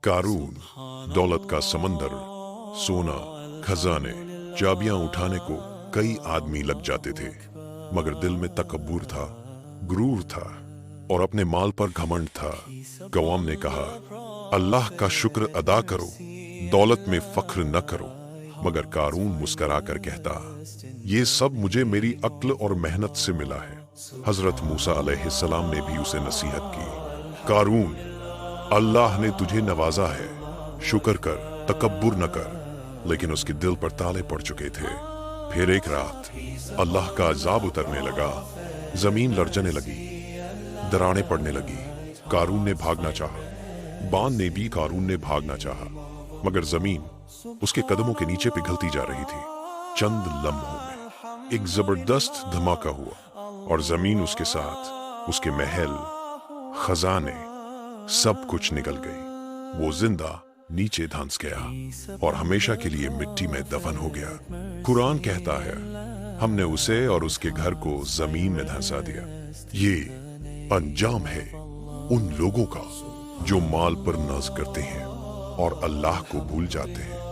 कारून दौलत का समंदर, सोना, खजाने, चाबियां उठाने को कई आदमी लग जाते थे, मगर दिल में तकब्बुर था, गुरूर था और अपने माल पर घमंड था। कौम ने कहा, अल्लाह का शुक्र अदा करो, दौलत में फख्र न करो। मगर कारून मुस्करा कर कहता, ये सब मुझे मेरी अक्ल और मेहनत से मिला है। हजरत मूसा अलैहिस्सलाम ने भी उसे नसीहत की, कारून, अल्लाह ने तुझे नवाजा है, शुक्र कर, तकब्बुर न कर। लेकिन उसके दिल पर ताले पड़ चुके थे। फिर एक रात अल्लाह का अजाब उतरने लगा, जमीन लरजने लगी, दरारें पड़ने लगी। कारून ने भागना चाहा, बान ने भी कारून ने भागना चाहा, मगर जमीन उसके कदमों के नीचे पिघलती जा रही थी। चंद लम्हों में एक जबरदस्त धमाका हुआ और जमीन उसके साथ, उसके महल, खजाने, सब कुछ निकल गई। वो जिंदा नीचे धंस गया और हमेशा के लिए मिट्टी में दफन हो गया। कुरान कहता है, हमने उसे और उसके घर को जमीन में धंसा दिया। ये अंजाम है उन लोगों का जो माल पर नाज करते हैं और अल्लाह को भूल जाते हैं।